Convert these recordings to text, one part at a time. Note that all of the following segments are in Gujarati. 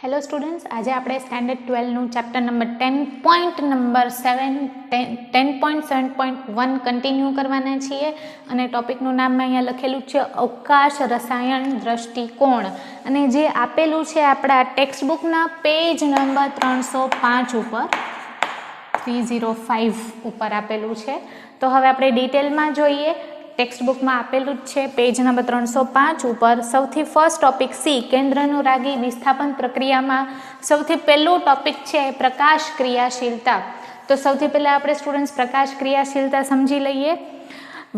હેલો સ્ટુડન્ટ્સ, આજે આપણે સ્ટાન્ડર્ડ 12નું chapter number 10 point number 10.7.1 continue કરવાના છીએ અને ટોપિકનું નામ અહીંયા લખેલું છે અવકાશ રસાયણ દ્રષ્ટિકોણ અને જે આપેલું છે આપણા ટેક્સ્ટબુકના પેજ નંબર 305 ઉપર 305 ઉપર આપેલું છે. તો હવે આપણે ડિટેલમાં જોઈએ. ટેક્સ્ટબુકમાં આપેલું જ છે પેજ નંબર 305 ઉપર. સૌથી ફર્સ્ટ ટોપિક સી કેન્દ્રાનુરાગી વિસ્થાપન પ્રક્રિયામાં સૌથી પહેલું ટોપિક છે પ્રકાશ ક્રિયાશીલતા. તો સૌથી પહેલાં આપણે સ્ટુડન્ટ્સ પ્રકાશ ક્રિયાશીલતા સમજી લઈએ.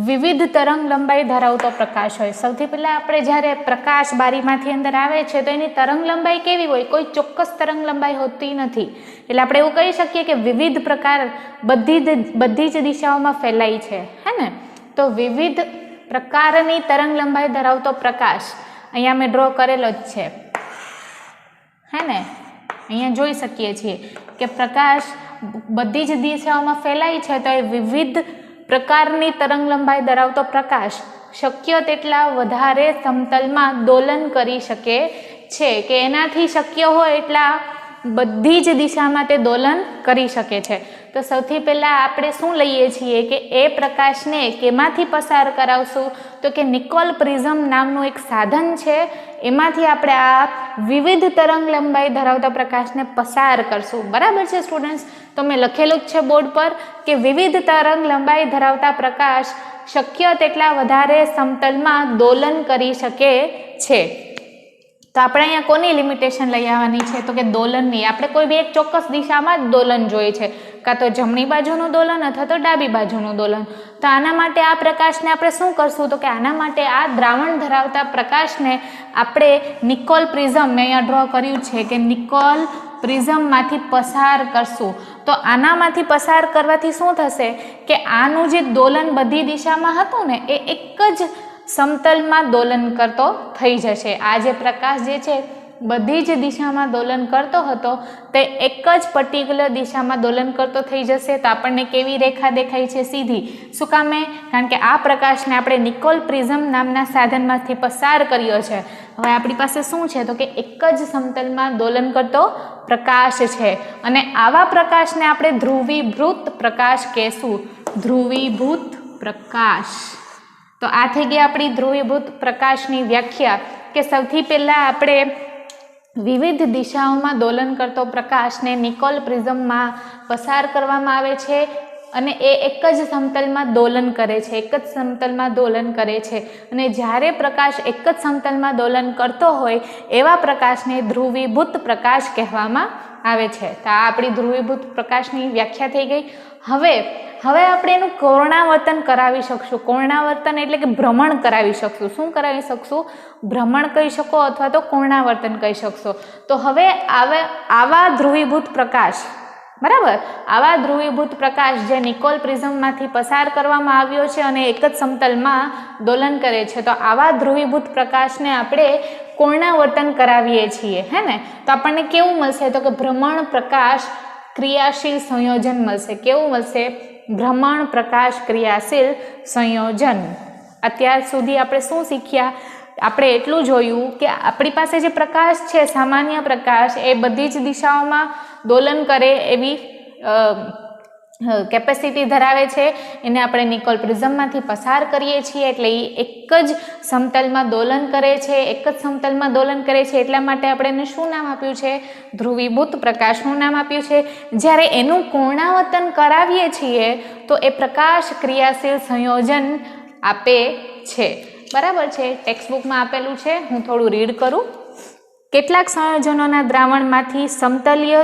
વિવિધ તરંગ લંબાઈ ધરાવતો પ્રકાશ હોય. સૌથી પહેલાં આપણે જ્યારે પ્રકાશ બારીમાંથી અંદર આવે છે તો એની તરંગ લંબાઈ કેવી હોય? કોઈ ચોક્કસ તરંગ લંબાઈ હોતી નથી. એટલે આપણે એવું કહી શકીએ કે વિવિધ પ્રકાર બધી જ દિશાઓમાં ફેલાય છે, હે ને? તો વિવિધ પ્રકારની તરંગ લંબાઈ ધરાવતો પ્રકાશ અહીંયા મેં ડ્રો કરેલો જ છે, હે ને? અહીંયા જોઈ શકીએ છીએ કે પ્રકાશ બધી જ દિશાઓમાં ફેલાય છે. તો એ વિવિધ પ્રકારની તરંગ લંબાઈ ધરાવતો પ્રકાશ શક્ય તેટલા વધારે સમતલમાં દોલન કરી શકે છે, કે એનાથી શક્ય હોય એટલા બધી જ દિશામાં તે દોલન કરી શકે છે. તો સૌથી પહેલાં આપણે શું લઈએ છીએ કે એ પ્રકાશને કેમાંથી પસાર કરાવશું? તો કે નિકોલ પ્રિઝમ નામનું એક સાધન છે, એમાંથી આપણે આ વિવિધ તરંગ લંબાઈ ધરાવતા પ્રકાશને પસાર કરશું. બરાબર છે સ્ટુડન્ટ્સ? તો મેં લખેલું જ છે બોર્ડ પર કે વિવિધ તરંગ લંબાઈ ધરાવતા પ્રકાશ શક્ય તેટલા વધારે સમતલમાં દોલન કરી શકે છે. તો આપણે અહીંયા કોની લિમિટેશન લઈ આવવાની છે? તો કે દોલનની. આપણે કોઈ બી એક ચોક્કસ દિશામાં જ દોલન જોઈએ છે, કાં તો જમણી બાજુનું દોલન અથવા તો ડાબી બાજુનું દોલન. તો આના માટે આ પ્રકાશને આપણે શું કરશું? તો કે આના માટે આ દ્રાવણ ધરાવતા પ્રકાશને આપણે નિકોલ પ્રિઝમ, મેં અહીંયા ડ્રો કર્યું છે કે નિકોલ પ્રિઝમમાંથી પસાર કરશું. તો આનામાંથી પસાર કરવાથી શું થશે કે આનું જે દોલન બધી દિશામાં હતું ને એ એક જ સમતલમાં દોલન કરતો થઈ જશે. આ જે પ્રકાશ જે છે બધી જ દિશામાં દોલન કરતો હતો તે એક જ પર્ટિક્યુલર દિશામાં દોલન કરતો થઈ જશે. તો આપણને કેવી રેખા દેખાય છે? સીધી. શું કામે? કારણ કે આ પ્રકાશને આપણે નિકોલ પ્રિઝમ નામના સાધનમાંથી પસાર કર્યો છે. હવે આપણી પાસે શું છે? તો કે એક જ સમતલમાં દોલન કરતો પ્રકાશ છે અને આવા પ્રકાશને આપણે ધ્રુવીભૂત પ્રકાશ કહેશું. ધ્રુવીભૂત પ્રકાશ. તો આ થઈ ગઈ આપણી ધ્રુવીભૂત પ્રકાશની વ્યાખ્યા કે સૌથી પહેલાં આપણે વિવિધ દિશાઓમાં દોલન કરતો પ્રકાશને નિકોલ પ્રિઝમમાં પસાર કરવામાં આવે છે અને એ એક જ સમતલમાં દોલન કરે છે, એક જ સમતલમાં દોલન કરે છે. અને જ્યારે પ્રકાશ એક જ સમતલમાં દોલન કરતો હોય એવા પ્રકાશને ધ્રુવીભૂત પ્રકાશ કહેવામાં આવે છે. તો આ આપણી ધ્રુવીભૂત પ્રકાશની વ્યાખ્યા થઈ ગઈ. હવે આપણે એનું કોર્ણાવર્તન કરાવી શકશું. કોર્ણાવર્તન એટલે કે ભ્રમણ કરાવી શકશું. શું કરાવી શકશું? ભ્રમણ કહી શકો અથવા તો કોર્ણાવર્તન કહી શકશો. તો હવે આવા ધ્રુવીભૂત પ્રકાશ, બરાબર, આવા ધ્રુવીભૂત પ્રકાશ જે નિકોલ પ્રિઝમમાંથી પસાર કરવામાં આવ્યો છે અને એક જ સમતલમાં દોલન કરે છે, તો આવા ધ્રુવીભૂત પ્રકાશને આપણે કોર્ણાવર્તન કરાવીએ છીએ, હે ને? તો આપણને કેવું મળશે? તો કે ભ્રમણ પ્રકાશ ક્રિયાશીલ સંયોજન મળશે. કેવું મળશે? ભ્રમણ પ્રકાશ ક્રિયાશીલ સંયોજન. અત્યાર સુધી આપણે શું શીખ્યા? આપણે એટલું જોયું કે આપણી પાસે જે પ્રકાશ છે, સામાન્ય પ્રકાશ, એ બધી જ દિશાઓમાં દોલન કરે એવી કેપેસિટી ધરાવે છે. એને આપણે નિકોલ પ્રિઝમમાંથી પસાર કરીએ છીએ એટલે એ એક જ સમતલમાં દોલન કરે છે, એક જ સમતલમાં દોલન કરે છે. એટલા માટે આપણે એને શું નામ આપ્યું છે? ધ્રુવીભૂત પ્રકાશનું નામ આપ્યું છે. જ્યારે એનું કોર્ણાવર્તન કરાવીએ છીએ તો એ પ્રકાશ ક્રિયાશીલ સંયોજન આપે છે. બરાબર છે? ટેક્સ્ટબુકમાં આપેલું છે, હું થોડું રીડ કરું. કેટલાક સંયોજનોના દ્રાવણમાંથી સમતલીય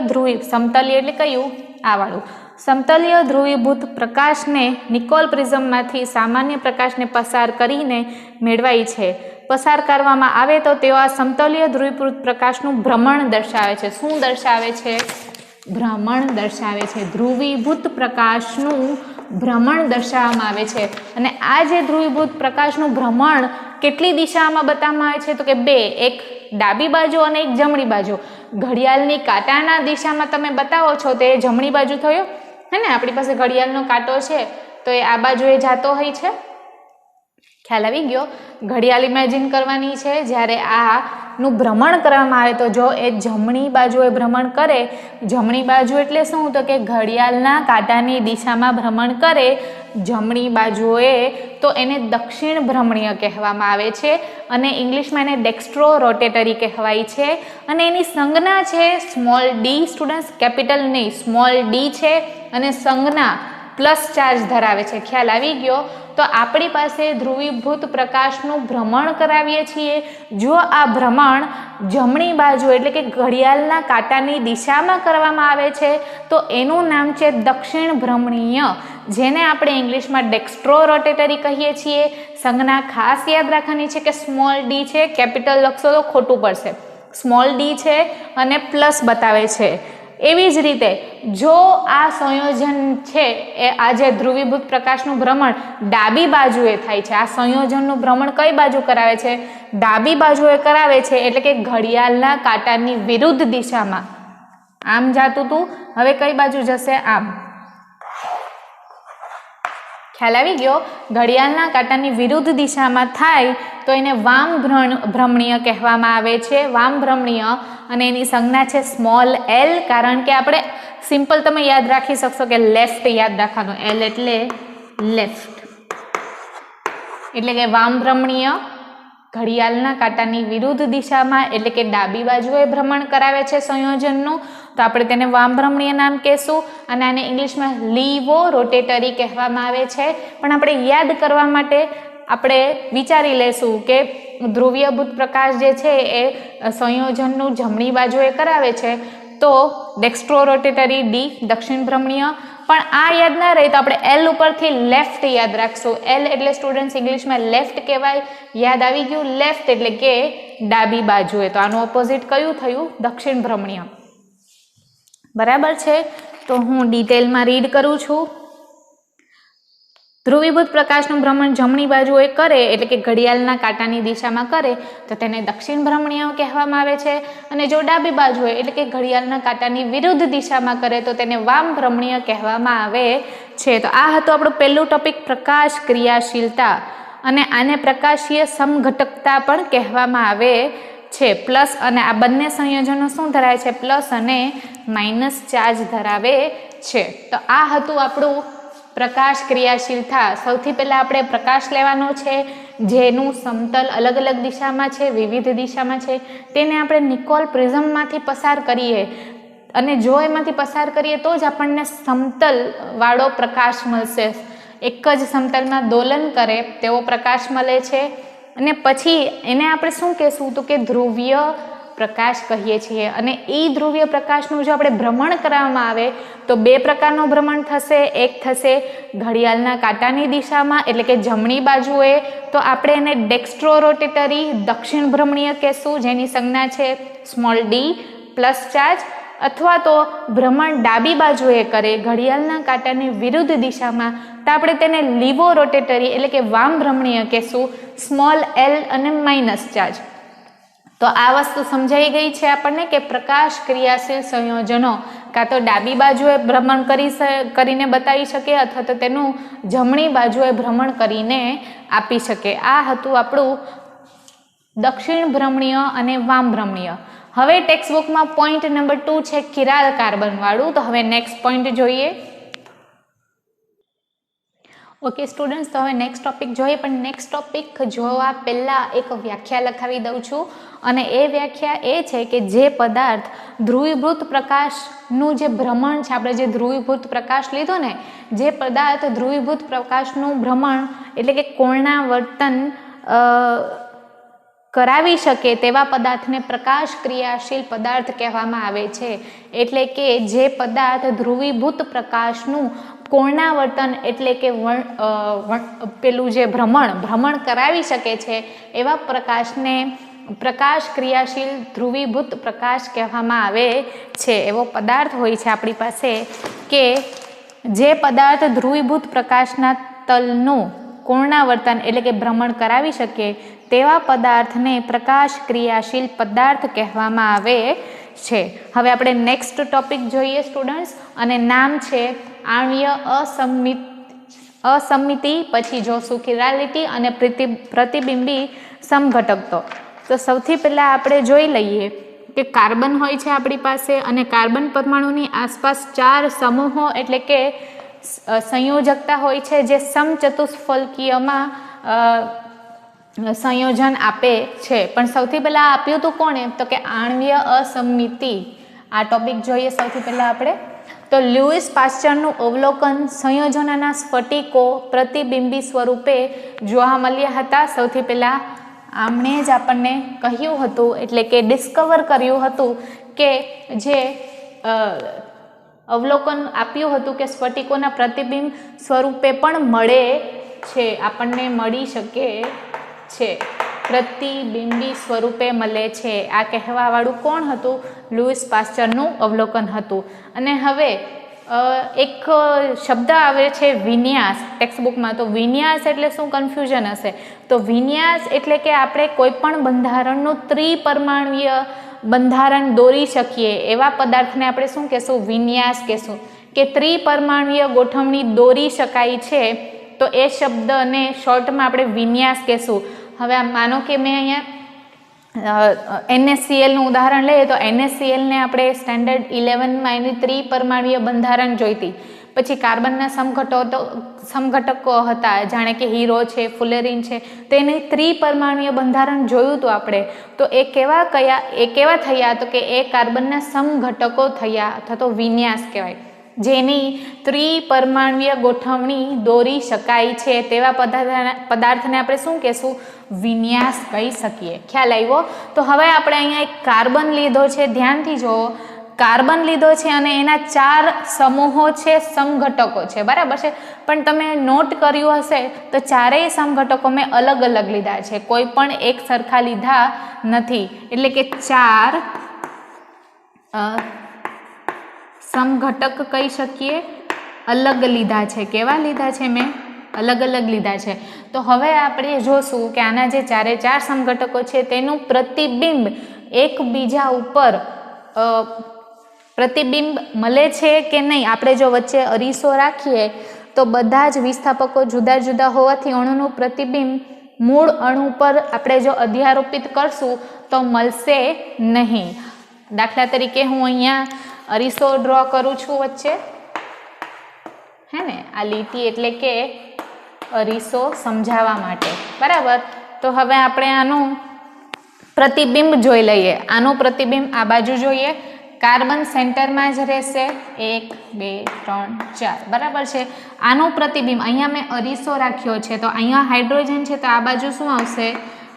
એટલે કયું? આ વાળું. સમતલીય ધ્રુવીભૂત પ્રકાશને નિકોલ પ્રિઝમમાંથી સામાન્ય પ્રકાશને પસાર કરીને મેળવાય છે. પસાર કરવામાં આવે તો તેઓ આ સમતલીય ધ્રુવીભૂત પ્રકાશનું ભ્રમણ દર્શાવે છે. શું દર્શાવે છે? ભ્રમણ દર્શાવે છે. ધ્રુવીભૂત પ્રકાશનું ભ્રમણ દર્શાવવામાં આવે છે. અને આ જે ધ્રુવીભૂત પ્રકાશનું ભ્રમણ કેટલી દિશામાં બતાવવામાં આવે છે? તો કે બે, એક ડાબી બાજુ અને એક જમણી બાજુ. ઘડિયાળની કાંટાના દિશામાં તમે બતાવો છો તો એ જમણી બાજુ થયો, હે ને? આપણી પાસે ઘડિયાળનો કાંટો છે તો એ આ બાજુએ જતો હોય છે. ખ્યાલ આવી ગયો? ઘડિયાળ ઇમેજિન કરવાની છે. જ્યારે આ નું ભ્રમણ કરવામાં આવે તો જો એ જમણી બાજુએ ભ્રમણ કરે, જમણી બાજુ એટલે શું, તો કે ઘડિયાળના કાંટાની દિશામાં ભ્રમણ કરે જમણી બાજુએ, તો એને દક્ષિણ ભ્રમણીય કહેવામાં આવે છે અને ઇંગ્લિશમાં એને ડેક્સ્ટ્રો રોટેટરી કહેવાય છે. અને એની સંજ્ઞા છે સ્મોલ ડી. સ્ટુડન્ટ્સ, કેપિટલ નહીં, સ્મોલ ડી છે અને સંજ્ઞા પ્લસ ચાર્જ ધરાવે છે. ખ્યાલ આવી ગયો? તો આપણી પાસે ધ્રુવીભૂત પ્રકાશનું ભ્રમણ કરાવીએ છીએ. જો આ ભ્રમણ જમણી બાજુ એટલે કે ઘડિયાળના કાંટાની દિશામાં કરવામાં આવે છે તો એનું નામ છે દક્ષિણ ભ્રમણીય, જેને આપણે ઇંગ્લિશમાં ડેક્સ્ટ્રો રોટેટરી કહીએ છીએ. સંજ્ઞા ખાસ યાદ રાખવાની છે કે સ્મોલ ડી છે, કેપિટલ લખશો તો ખોટું પડશે. સ્મોલ ડી છે અને પ્લસ બતાવે છે. એવી જ રીતે જો આ સંયોજન છે એ આ જે ધ્રુવીભૂત પ્રકાશનું ભ્રમણ ડાબી બાજુએ થાય છે, આ સંયોજનનું ભ્રમણ કઈ બાજુ કરાવે છે? ડાબી બાજુએ કરાવે છે, એટલે કે ઘડિયાળના કાંટાની વિરુદ્ધ દિશામાં. આમ જાતું હતું, હવે કઈ બાજુ જશે? આમ. ખ્યાલ આવી ગયો? ઘડિયાળના કાંટાની વિરુદ્ધ દિશામાં થાય તો એને વામ ભ્રમણીય કહેવામાં આવે છે, વામ ભ્રમણીય. અને એની સંજ્ઞા છે સ્મોલ એલ, કારણ કે આપણે સિમ્પલ તમે યાદ રાખી શકશો કે લેફ્ટ યાદ રાખવાનું, એલ એટલે લેફ્ટ, એટલે કે વામ ભ્રમણીય ઘડિયાળના કાંટાની વિરુદ્ધ દિશામાં એટલે કે ડાબી બાજુએ ભ્રમણ કરાવે છે સંયોજનનું, તો આપણે તેને વામ ભ્રમણીય નામ કહેશું. અને આને ઇંગ્લિશમાં લીવો રોટેટરી કહેવામાં આવે છે. પણ આપણે યાદ કરવા માટે આપણે વિચારી લેશું કે ધ્રુવીયભૂત પ્રકાશ જે છે એ સંયોજનનું જમણી બાજુએ કરાવે છે તો ડેક્સ્ટ્રો રોટેટરી ડી, દક્ષિણ ભ્રમણીય. પણ આ યાદ ના રહે તો આપણે એલ ઉપરથી લેફ્ટ યાદ રાખશું. એલ એટલે સ્ટુડન્ટ્સ ઇંગ્લિશમાં લેફ્ટ કહેવાય. યાદ આવી ગયું? લેફ્ટ એટલે કે ડાબી બાજુએ. તો આનું ઓપોઝિટ કયું થયું? દક્ષિણ ભ્રમણીય. બરાબર છે? તો હું ડિટેલમાં રીડ કરું છું. ધ્રુવીભૂત પ્રકાશનું ભ્રમણ જમણી બાજુએ કરે એટલે કે ઘડિયાળના કાંટાની દિશામાં કરે તો તેને દક્ષિણ ભ્રમણીય કહેવામાં આવે છે. અને જો ડાબી બાજુએ એટલે કે ઘડિયાળના કાંટાની વિરુદ્ધ દિશામાં કરે તો તેને વામ ભ્રમણીય કહેવામાં આવે છે. તો આ હતું આપણું પહેલું ટોપિક, પ્રકાશ ક્રિયાશીલતા. અને આને પ્રકાશીય સમઘટકતા પણ કહેવામાં આવે છે. પ્લસ અને આ બંને સંયોજનો શું ધરાવે છે? પ્લસ અને માઇનસ ચાર્જ ધરાવે છે. તો આ હતું આપણું પ્રકાશ ક્રિયાશીલતા. સૌથી પહેલાં આપણે પ્રકાશ લેવાનો છે જેનું સમતલ અલગ અલગ દિશામાં છે, વિવિધ દિશામાં છે. તેને આપણે નિકોલ પ્રિઝમમાંથી પસાર કરીએ અને જો એમાંથી પસાર કરીએ તો જ આપણને સમતલ વાળો પ્રકાશ મળશે. એક જ સમતલમાં દોલન કરે તેવો પ્રકાશ મળે છે. અને પછી એને આપણે શું કહેશું? તો કે ધ્રુવીય પ્રકાશ કહીએ છીએ. અને એ ધ્રુવીય પ્રકાશનું જો આપણે ભ્રમણ કરવામાં આવે તો બે પ્રકારનું ભ્રમણ થશે. એક થશે ઘડિયાળના કાંટાની દિશામાં એટલે કે જમણી બાજુએ, તો આપણે એને ડેક્સ્ટ્રો રોટેટરી દક્ષિણ ભ્રમણીય કહેશું, જેની સંજ્ઞા છે સ્મોલ ડી પ્લસ ચાર્જ. અથવા તો ભ્રમણ ડાબી બાજુએ કરે ઘડિયાળના કાંટાની વિરુદ્ધ દિશામાં તો આપણે તેને લીવો રોટેટરી એટલે કે વામ ભ્રમણીય કહેશું, સ્મોલ એલ અને માઇનસ ચાર્જ. તો આ વસ્તુ સમજાઈ ગઈ છે આપણને કે પ્રકાશ ક્રિયાશીલ સંયોજનો કાં તો ડાબી બાજુએ ભ્રમણ કરીને બતાવી શકે અથવા તો તેનું જમણી બાજુએ ભ્રમણ કરીને આપી શકે. આ હતું આપણું દક્ષિણ ભ્રમણીય અને વામ ભ્રમણીય. હવે ટેક્સ્ટ બુકમાં પોઈન્ટ નંબર 2 છે કિરાલ કાર્બન વાળું. તો હવે નેક્સ્ટ પોઈન્ટ જોઈએ. ઓકે સ્ટુડન્ટ્સ, તો હવે નેક્સ્ટ ટોપિક જોઈએ. પણ નેક્સ્ટ ટોપિક જોવા પહેલાં એક વ્યાખ્યા લખાવી દઉં છું. અને એ વ્યાખ્યા એ છે કે જે પદાર્થ ધ્રુવીભૂત પ્રકાશનું જે ભ્રમણ છે, આપણે જે ધ્રુવીભૂત પ્રકાશ લીધો ને, જે પદાર્થ ધ્રુવીભૂત પ્રકાશનું ભ્રમણ એટલે કે કોણાવર્તન કરાવી શકે તેવા પદાર્થને પ્રકાશ ક્રિયાશીલ પદાર્થ કહેવામાં આવે છે. એટલે કે જે પદાર્થ ધ્રુવીભૂત પ્રકાશનું કોણાવર્તન એટલે કે પેલું જે ભ્રમણ કરાવી શકે છે એવા પ્રકાશને પ્રકાશ ક્રિયાશીલ ધ્રુવીભૂત પ્રકાશ કહેવામાં આવે છે. એવો પદાર્થ હોય છે આપણી પાસે કે જે પદાર્થ ધ્રુવીભૂત પ્રકાશના તલનું કોણાવર્તન એટલે કે ભ્રમણ કરાવી શકે તેવા પદાર્થને પ્રકાશ ક્રિયાશીલ પદાર્થ કહેવામાં આવે છે. હવે આપણે નેક્સ્ટ ટોપિક જોઈએ સ્ટુડન્ટ્સ, અને નામ છે આણ્વીય અસમિતિ. પછી જોશું કિરાલિટી અને પ્રતિબિંબી સમઘટકતો. તો સૌથી પહેલાં આપણે જોઈ લઈએ કે કાર્બન હોય છે આપણી પાસે અને કાર્બન પરમાણુની આસપાસ 4 સમૂહો એટલે કે સંયોજકતા હોય છે જે સમચતુષ્ફલકીયમાં સંયોજન આપે છે. પણ સૌથી પહેલાં આપ્યું હતું કોણે? તો કે આણ્વીય અસમમિતિ. આ ટોપિક જોઈએ સૌથી પહેલાં આપણે. તો લ્યુઇસ પાસ્ચરનું અવલોકન સંયોજનોના સ્ફટિકો પ્રતિબિંબી સ્વરૂપે જોવા મળ્યા હતા. સૌથી પહેલાં આમણે જ આપણને કહ્યું હતું એટલે કે ડિસ્કવર કર્યું હતું કે જે અવલોકન આપ્યું હતું કે સ્ફટિકોના પ્રતિબિંબ સ્વરૂપે પણ મળે છે, આપણને મળી શકે છે, પ્રતિબિંબી સ્વરૂપે મળે છે. આ કહેવાવાળું કોણ હતું? લ્યુઇસ પાસ્ચરનું અવલોકન હતું. અને હવે એક શબ્દ આવે છે વિન્યાસ ટેક્સ્ટબુકમાં. તો વિન્યાસ એટલે શું? કન્ફ્યુઝન હશે. તો વિન્યાસ એટલે કે આપણે કોઈ પણ બંધારણનું ત્રિપરમાણ્વીય બંધારણ દોરી શકીએ એવા પદાર્થને આપણે શું કહેશું? વિન્યાસ કહેશું. કે ત્રિપરમાણ્વીય ગોઠવણી દોરી શકાય છે તો એ શબ્દને શોર્ટમાં આપણે વિન્યાસ કહેશું. હવે માનો કે મેં અહીંયા NaClનું ઉદાહરણ લઈએ તો NaClને આપણે સ્ટેન્ડર્ડ 11માં એની ત્રિપરમાણ્વીય બંધારણ જોઈતી. પછી કાર્બનના સમઘટકો હતા, જાણે કે હીરો છે, ફુલેરીન છે, તો એની ત્રિપરમાણ્વીય બંધારણ જોયું હતું આપણે. તો એ કેવા થયા? તો કે એ કાર્બનના સમઘટકો થયા અથવા તો વિન્યાસ કહેવાય. જેની ત્રિપરમાણ્વીય ગોઠવણી દોરી શકાય છે તેવા પદાર્થને આપણે શું કહેશું? વિન્યાસ કહી શકીએ. ખ્યાલ આવ્યો? તો હવે આપણે અહીંયા એક કાર્બન લીધો છે, ધ્યાનથી જુઓ. કાર્બન લીધો છે અને એના 4 સમૂહો છે, સમઘટકો છે, બરાબર છે. પણ તમે નોટ કર્યું હશે તો ચારેય સમઘટકો મેં અલગ અલગ લીધા છે, કોઈ પણ એક સરખા લીધા નથી. એટલે કે 4 સમઘટક કહી શકીએ અલગ લીધા છે. કેવા લીધા છે? મેં અલગ અલગ લીધા છે. તો હવે આપણે જોશું કે આના જે 4 સમઘટકો છે તેનું પ્રતિબિંબ એકબીજા ઉપર પ્રતિબિંબ મળે છે કે નહીં. આપણે જો વચ્ચે અરીસો રાખીએ તો બધા જ વિસ્થાપકો જુદા જુદા હોવાથી અણુનું પ્રતિબિંબ મૂળ અણુ પર આપણે જો અધ્યારોપિત કરશું તો મળશે નહીં. દાખલા તરીકે હું અહીંયા અરીસો ડ્રો કરું છું વચ્ચે, હે ને? આ લીટી એટલે કે અરીસો સમજાવવા માટે, બરાબર. તો હવે આપણે આનું પ્રતિબિંબ જોઈ લઈએ. આનું પ્રતિબિંબ આ બાજુ જોઈએ. કાર્બન સેન્ટરમાં જ રહેશે, 1 2 3 4, બરાબર છે. આનું પ્રતિબિંબ અહીંયા મેં અરીસો રાખ્યો છે તો અહીંયા હાઇડ્રોજન છે તો આ બાજુ શું આવશે?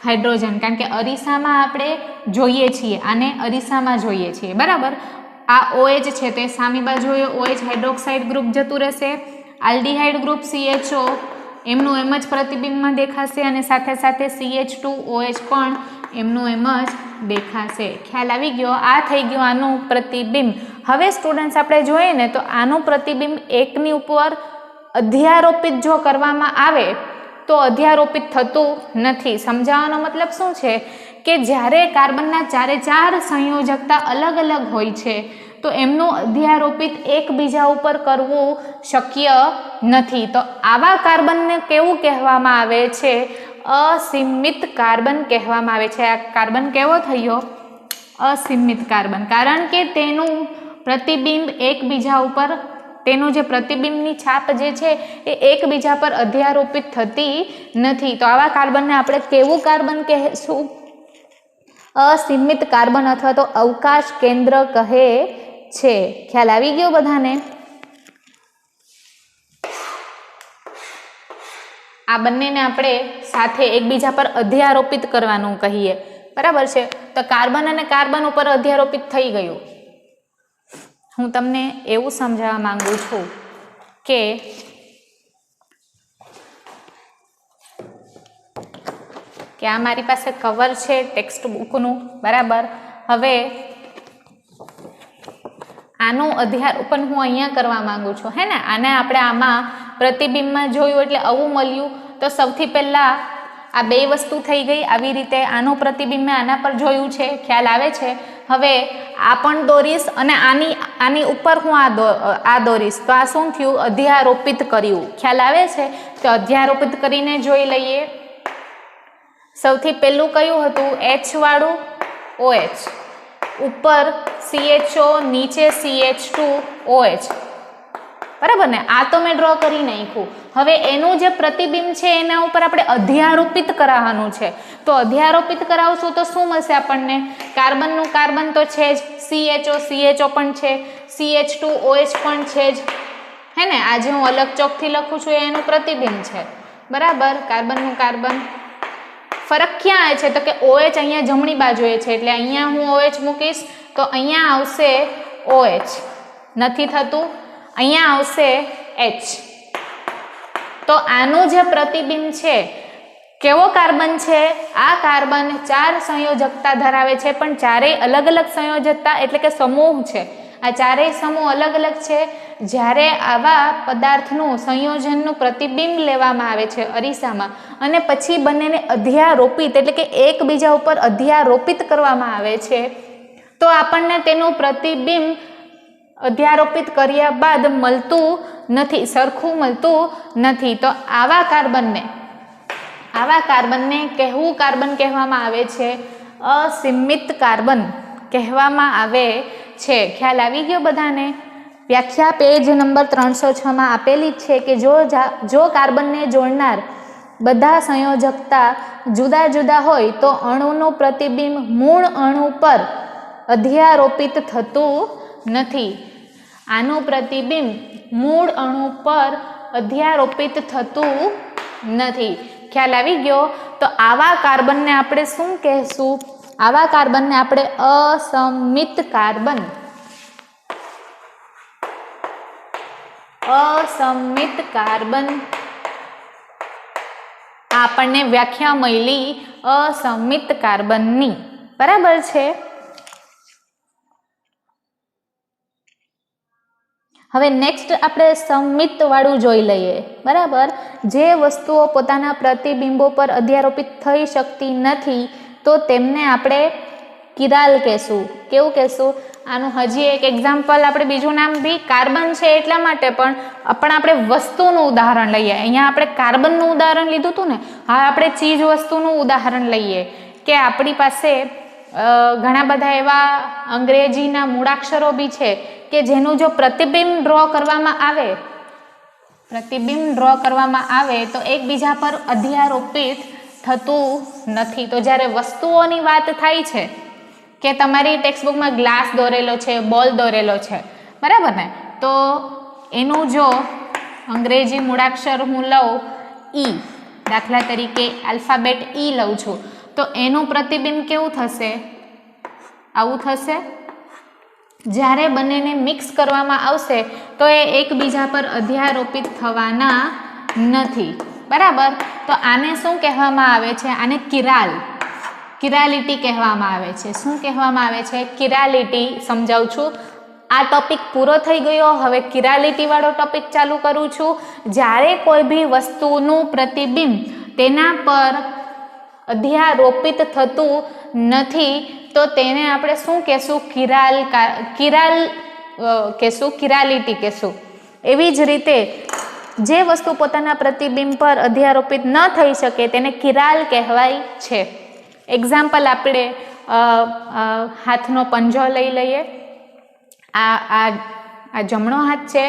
હાઇડ્રોજન. કારણ કે અરીસામાં આપણે જોઈએ છીએ, આને અરીસામાં જોઈએ છીએ, બરાબર. આ OH છે તો એ સામી બાજુએ OH હાઇડ્રોક્સાઇડ ગ્રુપ જતું રહેશે. આલ્ડીહાઇડ ગ્રુપ CHO એમનું એમ જ પ્રતિબિંબમાં દેખાશે અને સાથે સાથે CH2OH પણ એમનું એમ જ દેખાશે. ખ્યાલ આવી ગયો? આ થઈ ગયું આનું પ્રતિબિંબ. હવે સ્ટુડન્ટ્સ આપણે જોઈએ ને તો આનું પ્રતિબિંબ એકની ઉપર અધ્યારોપિત જો કરવામાં આવે તો અધ્યારોપિત થતું નથી. સમજાવવાનો મતલબ શું છે કે જ્યારે કાર્બનના 4 સંયોજકતા અલગ અલગ હોય છે તો એમનું અધ્યારોપિત એકબીજા ઉપર કરવું શક્ય નથી. તો આવા કાર્બનને કેવું કહેવામાં આવે છે? અસીમિત કાર્બન કહેવામાં આવે છે. આ કાર્બન કેવો થયો? અસીમિત કાર્બન. કારણ કે તેનું પ્રતિબિંબ એકબીજા ઉપર, તેનું જે પ્રતિબિંબની છાપ જે છે એ એકબીજા પર અધ્યારોપિત થતી નથી. તો આવા કાર્બનને આપણે કેવું કાર્બન કહેશું? અસીમિત કાર્બન અથવા તો અવકાશ કેન્દ્ર કહે છે. ખ્યાલ આવી ગયો બધાને? આ બંનેને આપણે સાથે એકબીજા પર અધ્યારોપિત કરવાનું કહીએ, બરાબર છે. તો કાર્બન અને કાર્બન ઉપર અધ્યારોપિત થઈ ગયું. હું તમને એવું સમજાવવા માંગુ છું કે આ મારી પાસે કવર છે ટેક્સ્ટ બુકનું, બરાબર. હવે આનું અધ્યારોપણ હું અહીંયા કરવા માંગુ છું, હે ને? આને આપણે આમાં પ્રતિબિંબમાં જોયું એટલે આવું મળ્યું. તો સૌથી પહેલાં આ 2 વસ્તુ થઈ ગઈ. આવી રીતે આનું પ્રતિબિંબ મેં આના પર જોયું છે. ખ્યાલ આવે છે? હવે આ પણ દોરીશ અને આની ઉપર હું આ દોરીશ તો આ શું થયું? અધ્યારોપિત કર્યું. ખ્યાલ આવે છે? તો અધ્યારોપિત કરીને જોઈ લઈએ. સૌથી પહેલું કયું હતું? H વાળું OH, ઉપર CHO, નીચે CH2OH, બરાબર ને? આ તો મેં ડ્રો કરી નાખ્યું. હવે એનું જે પ્રતિબિંબ છે એના ઉપર આપણે અધ્યારોપિત કરાવવાનું છે. તો અધ્યારોપિત કરાવશું તો શું મળશે આપણને? કાર્બનનું કાર્બન તો છે જ, CHO પણ છે, CH2OH પણ છે જ, હે ને? આજે હું અલગ ચોકથી લખું છું એનું પ્રતિબિંબ છે, બરાબર? કાર્બનનું કાર્બન. ફરક ક્યાં આવે છે? તો કે OH અહીંયા જમણી બાજુએ છે, એટલે અહીંયા હું OH મૂકીશ તો અહીંયા આવશે OH, નથી થતું, અહીંયા આવશે H. તો આનું જે પ્રતિબિંબ છે, કેવો કાર્બન છે? આ કાર્બન 4 સંયોજકતા ધરાવે છે, પણ ચારેય અલગ અલગ સંયોજકતા એટલે કે સમૂહ છે. આ ચારેય સમૂહ અલગ અલગ છે. જ્યારે આવા પદાર્થનું સંયોજનનું પ્રતિબિંબ લેવામાં આવે છે અરીસામાં અને પછી બંનેને અધ્યારોપિત એટલે કે એકબીજા ઉપર અધ્યારોપિત કરવામાં આવે છે, તો આપણને તેનું પ્રતિબિંબ અધ્યારોપિત કર્યા બાદ મળતું નથી, સરખું મળતું નથી. તો આવા કાર્બનને કહેવું કાર્બન કહેવામાં આવે છે? અસીમિત કાર્બન કહેવામાં આવે છે. ખ્યાલ આવી ગયો બધાને? વ્યાખ્યા પેજ નંબર 306 માં આપેલી છે કે જો કાર્બનને જોડનાર બધા સંયોજકતા જુદા જુદા હોય તો અણુનું પ્રતિબિંબ મૂળ અણુ પર અધ્યારોપિત થતું નથી. આનું પ્રતિબિંબ મૂળ અણુ પર અધ્યારોપિત થતું નથી. ખ્યાલ આવી ગયો? તો આવા કાર્બનને આપણે શું કહેશું? આવા કાર્બનને આપણે અસમિત કાર્બન, અસમિત કાર્બન, આપણને વ્યાખ્યા મળી અસમિત કાર્બનની, બરાબર છે? હવે નેક્સ્ટ આપણે સમિત વાળું જોઈ લઈએ, બરાબર? જે વસ્તુઓ પોતાના પ્રતિબિંબો પર અધ્યારોપિત થઈ શકતી નથી તો તેમને આપણે કિરાલ કહેશું. કેવું કહેશું? આનું હજી એક એક્ઝામ્પલ, આપણે બીજું નામ બી કાર્બન છે એટલા માટે પણ આપણે વસ્તુનું ઉદાહરણ લઈએ. અહીંયા આપણે કાર્બનનું ઉદાહરણ લીધું હતું ને, હા આપણે ચીજ વસ્તુનું ઉદાહરણ લઈએ કે આપણી પાસે ઘણા બધા એવા અંગ્રેજીના મૂળાક્ષરો બી છે કે જેનું જો પ્રતિબિંબ ડ્રો કરવામાં આવે તો એકબીજા પર અધ્યારોપિત થતું નથી. તો જ્યારે વસ્તુઓની વાત થાય છે કે તમારી ટેક્સ્ટબુકમાં ગ્લાસ દોરેલો છે, બોલ દોરેલો છે, બરાબર ને? તો એનું જો અંગ્રેજી મૂળાક્ષર હું લઉં ઈ, દાખલા તરીકે આલ્ફાબેટ ઈ લઉં છું, તો એનું પ્રતિબિંબ કેવું થશે? આવું થશે. જ્યારે બંનેને મિક્સ કરવામાં આવશે તો એ એકબીજા પર અધ્યારોપિત થવાના નથી, બરાબર? તો આને શું કહેવામાં આવે છે? આને કિરાલિટી કહેવામાં આવે છે. શું કહેવામાં આવે છે? કિરાલિટી. સમજાવું છું. આ ટોપિક પૂરો થઈ ગયો, હવે કિરાલિટી વાળો ટોપિક ચાલુ કરું છું. જ્યારે કોઈ બી વસ્તુનું પ્રતિબિંબ તેના પર અધ્યારોપિત થતું નથી તો તેને આપણે શું કહેશું? કિરાલિટી કહેશું. એવી જ રીતે જે વસ્તુ પોતાના પ્રતિબિંબ પર અધ્યારોપિત ન થઈ શકે તેને કિરાલ કહેવાય છે. એક્ઝામ્પલ આપણે હાથનો પંજો લઈ લઈએ. આ જમણો હાથ છે,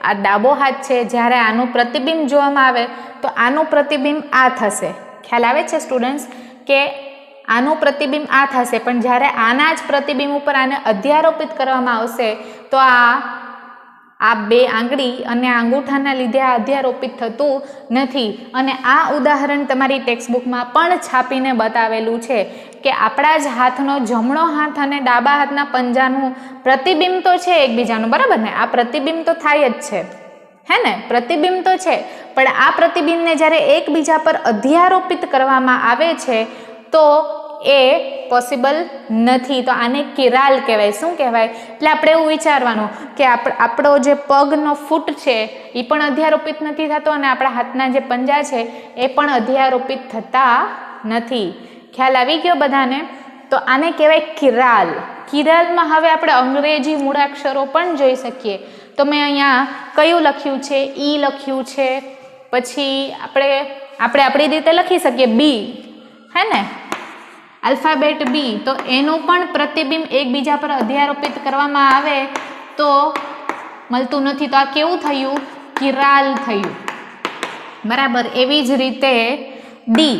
આ ડાબો હાથ છે. જ્યારે આનું પ્રતિબિંબ જોવામાં આવે તો આનું પ્રતિબિંબ આ થશે. ખ્યાલ આવે છે સ્ટુડન્ટ્સ? કે આનું પ્રતિબિંબ આ થશે, પણ જ્યારે આના જ પ્રતિબિંબ ઉપર આને અધ્યારોપિત કરવામાં આવશે તો આ બે આંગળી અને અંગૂઠાના લીધે આ અધ્યારોપિત થતું નથી. અને આ ઉદાહરણ તમારી ટેક્સ્ટબુકમાં પણ છાપીને બતાવેલું છે કે આપણા જ હાથનો જમણો હાથ અને ડાબા હાથના પંજાનું પ્રતિબિંબ તો છે એકબીજાનું, બરાબર ને? આ પ્રતિબિંબ તો થાય જ છે, હે ને? પ્રતિબિંબ તો છે, પણ આ પ્રતિબિંબને જ્યારે એકબીજા પર અધ્યારોપિત કરવામાં આવે છે તો એ પોસિબલ નથી. તો આને કિરાલ કહેવાય. શું કહેવાય? એટલે આપણે એવું વિચારવાનું કે આપણો જે પગનો ફૂટ છે એ પણ અધ્યારોપિત નથી થતો અને આપણા હાથના જે પંજા છે એ પણ અધ્યારોપિત થતા નથી. ખ્યાલ આવી ગયો બધાને? તો આને કહેવાય કિરાલ. કિરાલમાં હવે આપણે અંગ્રેજી મૂળાક્ષરો પણ જોઈ શકીએ. તો મેં અહીંયા કયું લખ્યું છે? ઈ લખ્યું છે. પછી આપણે આપણી રીતે લખી શકીએ બી, है ने अल्फाबेट बी, तो एનું પણ પ્રતિબિંબ એકબીજા પર અધ્યારોપિત કરવામાં આવે તો મળતું નથી, તો આ કેવું થયું? કિરાલ થયું, બરાબર. એવી જ રીતે ડી,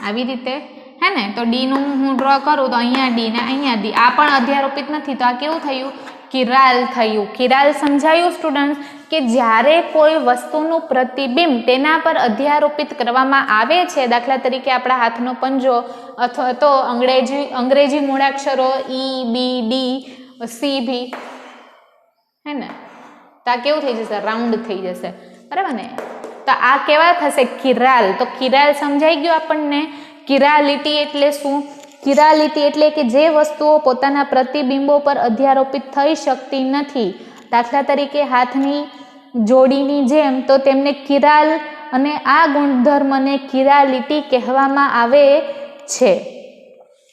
આવી રીતે હે ને, તો ડી નું હું ડ્રો કરું તો અહીંયા ડી ને અહીંયા ડી, આ પણ અધ્યારોપિત નથી, તો આ કેવું થયું? કિરાલ થયું. કિરાલ સમજાયું સ્ટુડન્ટ કે જ્યારે કોઈ વસ્તુનું પ્રતિબિંબ તેના પર અધ્યારોપિત કરવામાં આવે છે, દાખલા તરીકે આપણા હાથનો પંજો અથવા તો અંગ્રેજી મૂળાક્ષરો ઈ, બી, ડી, સી, ભી, હે ને, તો આ કેવું થઈ જશે? રાઉન્ડ થઈ જશે, બરાબર ને. તો આ કેવા થશે? કિરાલ. તો કિરાલ સમજાઈ ગયું આપણને. કિરાલિટી એટલે શું? કિરાલિટી એટલે કે જે વસ્તુઓ પોતાના પ્રતિબિંબો પર અધ્યારોપિત થઈ શકતી નથી, દાખલા તરીકે હાથની જોડીની જેમ, તો તેમને કિરાલ અને આ ગુણધર્મને કિરાલિટી કહેવામાં આવે છે,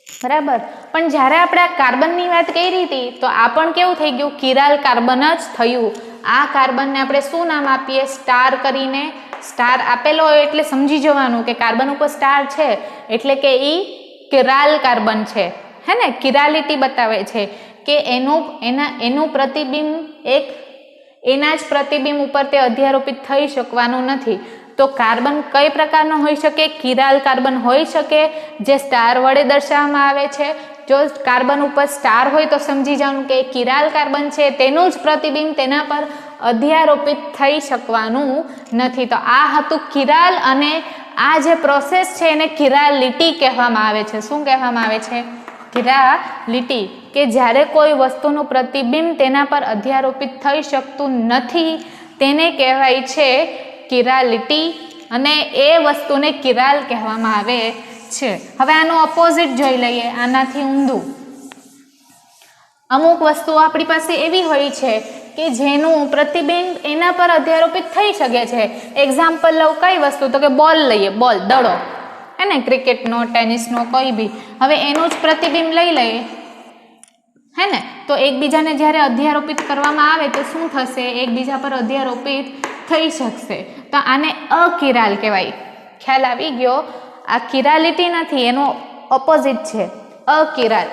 બરાબર. પણ જ્યારે આપણે આ કાર્બનની વાત કરી હતી તો આ પણ કેવું થઈ ગયું? કિરાલ કાર્બન જ થયું. આ કાર્બનને આપણે શું નામ આપીએ? સ્ટાર કરીને. સ્ટાર આપેલો હોય એટલે સમજી જવાનું કે કાર્બન ઉપર સ્ટાર છે એટલે કે એ કિરાલ કાર્બન છે, હે ને. કિરાલિટી બતાવે છે કે એનું પ્રતિબિંબ એના જ પ્રતિબિંબ ઉપર તે અધ્યારોપિત થઈ શકવાનું નથી. તો કાર્બન કઈ પ્રકારનો હોઈ શકે? કિરાલ કાર્બન હોઈ શકે, જે સ્ટાર વડે દર્શાવવામાં આવે છે. જો કાર્બન ઉપર સ્ટાર હોય તો સમજી જવાનું કે કિરાલ કાર્બન છે, તેનું જ પ્રતિબિંબ તેના પર અધ્યારોપિત થઈ શકવાનું નથી. તો આ હતું કિરાલ, અને આ જે પ્રોસેસ છે એને કિરાલિટી કહેવામાં આવે છે. શું કહેવામાં આવે છે? કિરાલિટી. કે જ્યારે કોઈ વસ્તુનું પ્રતિબિંબ તેના પર અધ્યારોપિત થઈ શકતું નથી તેને કહેવાય છે કિરાલિટી, અને એ વસ્તુને કિરાલ કહેવામાં આવે છે. હવે આનું ઓપોઝિટ જોઈ લઈએ, આનાથી ઊંધું. અમુક વસ્તુઓ આપણી પાસે એવી હોય છે કે જેનું પ્રતિબિંબ એના પર અધ્યારોપિત થઈ શકે છે. એક્ઝામ્પલ લઉં, કઈ વસ્તુ? તો કે બોલ લઈએ, બોલ, દડો, હે ને, ક્રિકેટનો, ટેનિસનો, કોઈ બી. હવે એનું જ પ્રતિબિંબ લઈ લઈએ, હે ને, તો એકબીજાને જ્યારે અધ્યારોપિત કરવામાં આવે તો શું થશે? એકબીજા પર અધ્યારોપિત થઈ શકશે. તો આને અકિરાલ કહેવાય. ખ્યાલ આવી ગયો? આ કિરાલિટી નથી, એનો ઓપોઝિટ છે અકિરાલ.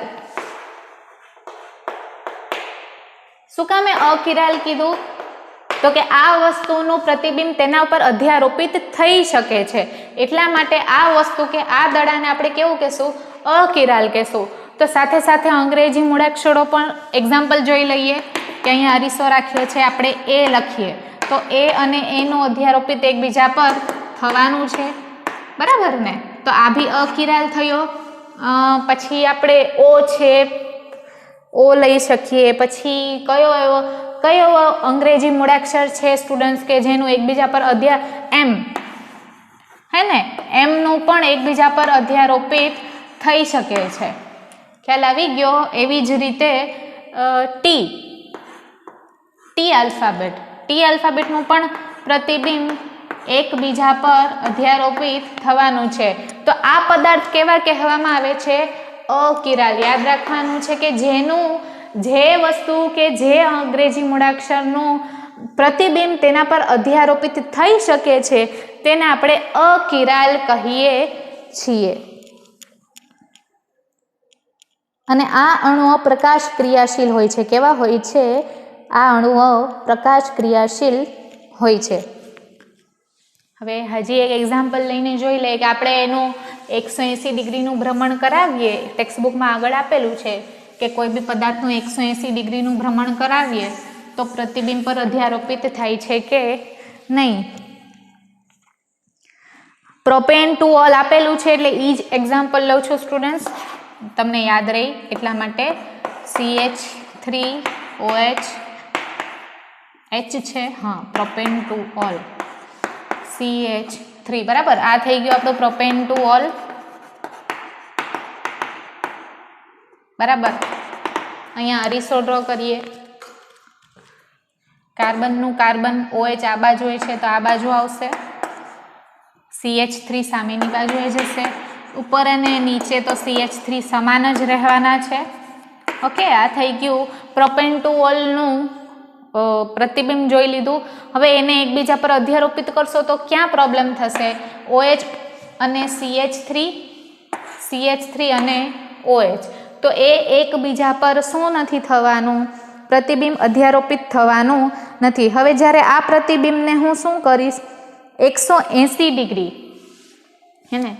શું કામે અકિરાલ કીધું? તો કે આ વસ્તુનું પ્રતિબિંબ તેના ઉપર અધ્યારોપિત થઈ શકે છે, એટલા માટે આ વસ્તુ કે આ દડાને આપણે કેવું કહેશું? અકિરાલ કહેશું. તો સાથે સાથે અંગ્રેજી મૂળાક્ષરો પણ એક્ઝામ્પલ જોઈ લઈએ કે અહીંયા અરીસો રાખ્યો છે, આપણે એ લખીએ તો એ અને એનું અધ્યારોપિત એકબીજા પર થવાનું છે, બરાબર ને. તો આ બી અકિરાલ થયો. પછી આપણે ઓ છે, ઓ લઈ શકીએ. પછી કયો અંગ્રેજી મૂળાક્ષર છે સ્ટુડન્ટ્સ કે જેનું એકબીજા પર એમ, હે ને, એમનું પણ એકબીજા પર અધ્યારોપિત થઈ શકે છે. ખ્યાલ આવી ગયો? એવી જ રીતે ટી આલ્ફાબેટનું પણ પ્રતિબિંબ એકબીજા પર અધ્યારોપિત થવાનું છે. તો આ પદાર્થ કેવા કહેવામાં આવે છે? અકિરાલ. યાદ રાખવાનું છે કે જે વસ્તુ કે જે અંગ્રેજી મૂળાક્ષરનું પ્રતિબિંબ તેના પર અધ્યારોપિત થઈ શકે છે તેને આપણે અકિરાલ કહીએ છીએ. અને આ અણુઓ પ્રકાશ ક્રિયાશીલ હોય છે. કેવા હોય છે? આ અણુઓ પ્રકાશ ક્રિયાશીલ હોય છે. હવે હજી એક એક્ઝામ્પલ લઈને જોઈ લઈએ કે આપણે એનું 180 ડિગ્રીનું ભ્રમણ કરાવીએ. ટેક્સ્ટબુકમાં આગળ આપેલું છે કે કોઈ બી પદાર્થનું 180 ડિગ્રીનું ભ્રમણ કરાવીએ તો પ્રતિબિંબ પર અધ્યારોપિત થાય છે કે નહીં. પ્રોપેન ટુ ઓલ આપેલું છે એટલે એ જ એક્ઝામ્પલ લઉં છું સ્ટુડન્ટ્સ, તમને યાદ રહી એટલા માટે. CH3OH H છે, હા, પ્રોપેન ટુ ઓલ CH3, બરાબર. આ થઈ ગયું આપણું પ્રોપેન ટુ ઓલ, બરાબર. અહીંયા અરીસો ડ્રો કરીએ. કાર્બનનું કાર્બન OH આ બાજુ છે તો આ બાજુ આવશે, CH3 સામેની બાજુએ જશે, ઉપર અને નીચે તો CH3 સમાન જ રહેવાના છે. ઓકે, આ થઈ ગયું પ્રોપેન ટુ ઓલનું પ્રતિબિંબ જોઈ લીધું. હવે એને એકબીજા પર અધ્યારોપિત કરશો તો ક્યાં પ્રોબ્લેમ થશે? OH અને CH3 અને OH, તો એ એકબીજા પર શું નથી થવાનું? પ્રતિબિંબ અધ્યારોપિત થવાનું નથી. હવે જ્યારે આ પ્રતિબિંબને હું શું કરીશ? 180 ડિગ્રી, હે ને,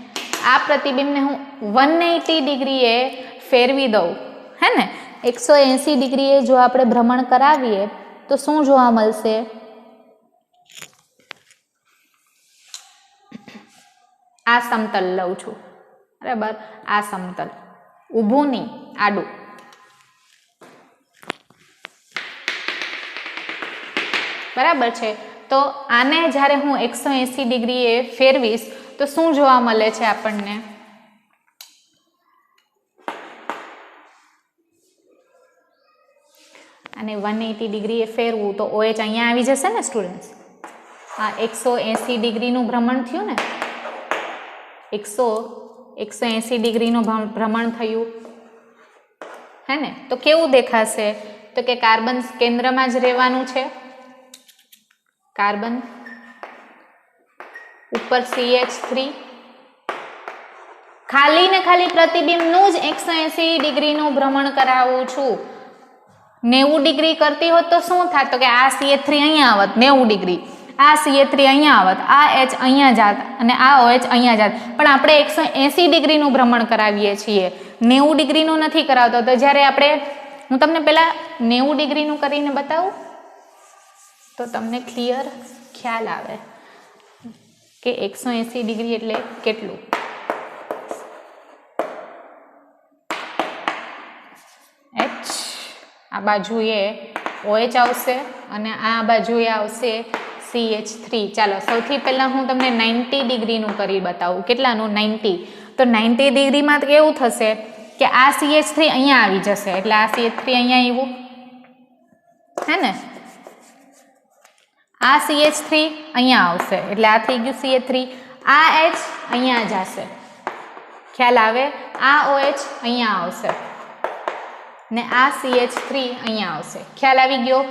આ પ્રતિબિંબને હું 180 ડિગ્રીએ ફેરવી દઉં, હે ને, 180 ડિગ્રીએ જો આપણે ભ્રમણ કરાવીએ તો શું જોવા મળશે? આ સમતલ લઉં છું, બરાબર, આ સમતલ, ઊભું નહીં, આડું. બરાબર છે. તો આને જ્યારે હું 180 ડિગ્રીએ ફેરવીશ તો શું જોવા મળે છે આપણને? અને 180 ડિગ્રીએ ફેરવું તો OH અહીંયા આવી જશે ને સ્ટુડન્ટ્સ? આ 180 ડિગ્રીનું ભ્રમણ થયું ને, 180 ડિગ્રીનું ભ્રમણ થયું, હે ને? તો કેવું દેખાશે? તો કે કાર્બન કેન્દ્રમાં જ રહેવાનું છે, કાર્બન ઉપર CH3, ખાલી ને ખાલી પ્રતિબિંબનું જ 180 ડિગ્રીનું ભ્રમણ કરાવું છું. 90 ડિગ્રી કરતી હોત તો શું થાત? તો કે આ CH3 અહીંયા આવત 90 ડિગ્રી, આ CH3 અહીંયા આવત, આ H અહીંયા જાત અને આ OH અહીંયા જાત. પણ આપણે 180 ડિગ્રીનું ભ્રમણ કરાવીએ છીએ, 90 ડિગ્રીનું નથી કરાવતો. તો જ્યારે આપણે, હું તમને પહેલા 90 ડિગ્રીનું કરીને બતાવું તો તમને ક્લિયર ખ્યાલ આવે કે 180 ડિગ્રી એટલે કેટલું. H આ બાજુએ OH આવશે અને આ બાજુએ આવશે CH3. ચાલો સૌથી પહેલા હું તમને 90 ડિગ્રીનું કરી બતાવું. કેટલાનું? 90. તો 90 ડિગ્રીમાં કેવું થશે કે આ CH3 અહીંયા આવી જશે, એટલે આ CH3 અહીંયા આવ્યું, હે ને, આ CH3 અહીંયા આવશે એટલે આ થઈ ગયું CH3, આ H અહીંયા જશે, ખ્યાલ આવે, આ OH અહીંયા આવશે ને આ CH3 અહીંયા આવશે, ખ્યાલ આવી ગયો.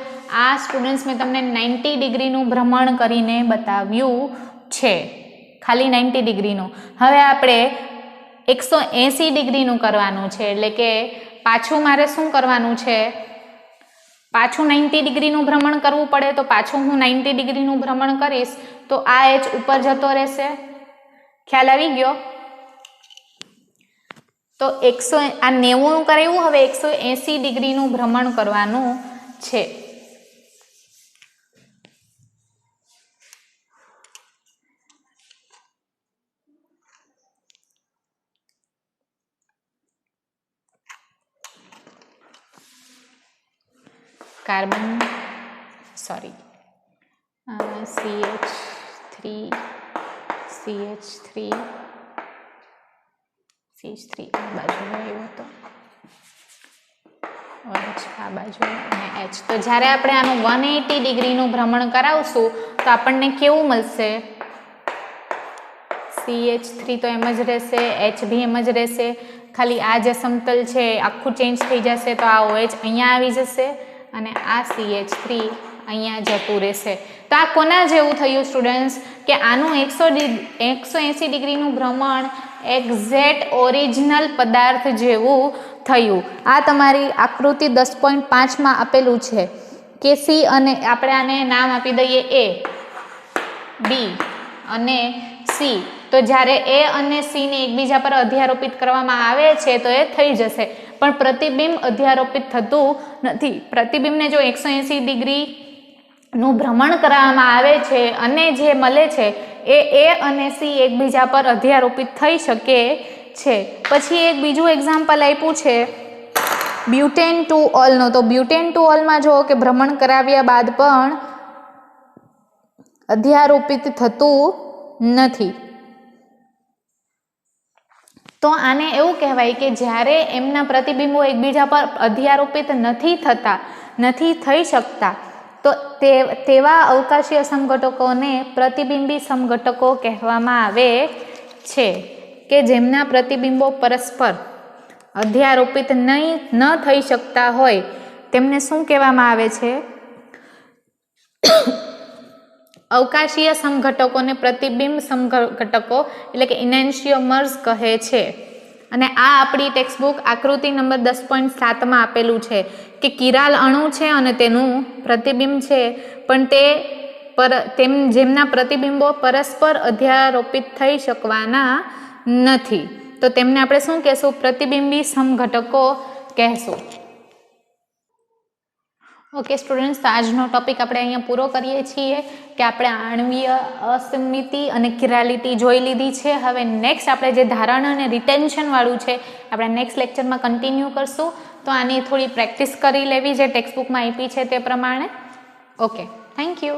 આ સ્ટુડન્ટ્સ મેં તમને 90 ડિગ્રીનું ભ્રમણ કરીને બતાવ્યું છે, ખાલી 90 ડિગ્રીનું. હવે આપણે 180 ડિગ્રીનું કરવાનું છે, એટલે કે પાછું મારે શું કરવાનું છે? પાછું 90 ડિગ્રીનું ભ્રમણ કરવું પડે. તો પાછું હું 90 ડિગ્રીનું ભ્રમણ કરીશ તો આ H ઉપર જતો રહેશે, ખ્યાલ આવી ગયો. તો આ 90 કરાવ્યું, હવે 180 ડિગ્રીનું ભ્રમણ કરવાનું છે. કાર્બન CH3 આ બાજુ આવ્યો હતો, આ બાજુ અને H. તો જ્યારે આપણે આનું 180 ડિગ્રીનું ભ્રમણ કરાવશું તો આપણને કેવું મળશે? CH3 તો એમ જ રહેશે, H બી એમ જ રહેશે, ખાલી આ જે સમતલ છે આખું ચેન્જ થઈ જશે. તો આ OH અહીંયા આવી જશે અને આ CH3 અહીંયા જતું રહેશે. તો આ કોના જેવું થયું સ્ટુડન્ટ્સ? કે આનું 180 ડિગ્રીનું ભ્રમણ એક્ઝેક્ટ ઓરિજિનલ પદાર્થ જેવું થયું. આ તમારી આકૃતિ 10.5 આપેલું છે કે C, અને આપણે આને નામ આપી દઈએ A, B અને C. તો જ્યારે A અને C ને એકબીજા પર અધ્યારોપિત કરવામાં આવે છે તો એ થઈ જશે, પણ પ્રતિબિંબ અધ્યારોપિત થતું નથી. પ્રતિબિંબને જો 180 ડિગ્રીનું ભ્રમણ કરવામાં આવે છે અને જે મળે છે એ A અને C એકબીજા પર અધ્યારોપિત થઈ શકે છે. પછી એક બીજું એક્ઝામ્પલ આપ્યું છે બ્યુટેન ટુ ઓલનો. તો બ્યુટેન ટુ ઓલમાં જો કે ભ્રમણ કરાવ્યા બાદ પણ અધ્યારોપિત થતું નથી. તો આને એવું કહેવાય કે જ્યારે એમના પ્રતિબિંબો એકબીજા પર અધ્યારોપિત નથી થઈ શકતા તો તેવા અવકાશીય સમઘટકોને પ્રતિબિંબી સમઘટકો કહેવામાં આવે છે, કે જેમના પ્રતિબિંબો પરસ્પર અધ્યારોપિત ન થઈ શકતા હોય તેમને શું કહેવામાં આવે છે? અવકાશીય સમઘટકોને પ્રતિબિંબ સમઘટકો એટલે કે ઇનેન્શિયોમર્સ કહે છે. અને આ આપણી ટેક્સ્ટબુક આકૃતિ નંબર 10.7 આપેલું છે કે કિરાલ અણુ છે અને તેનું પ્રતિબિંબ છે, પણ જેમના પ્રતિબિંબો પરસ્પર અધ્યારોપિત થઈ શકવાના નથી, તો તેમને આપણે શું કહેશું? પ્રતિબિંબી સમઘટકો કહેશું. ઓકે સ્ટુડન્ટ્સ, તો આજનો ટોપિક આપણે અહીંયા પૂરો કરીએ છીએ કે આપણે આણ્વીય અસમિતિ અને કિરાલિટી જોઈ લીધી છે. હવે નેક્સ્ટ આપણે જે ધારણ અને રિટેન્શન વાળું છે આપણે નેક્સ્ટ લેક્ચરમાં કન્ટિન્યુ કરશું. તો આની થોડી પ્રેક્ટિસ કરી લેવી જે ટેક્સ્ટબુકમાં આપી છે તે પ્રમાણે. Okay, thank you.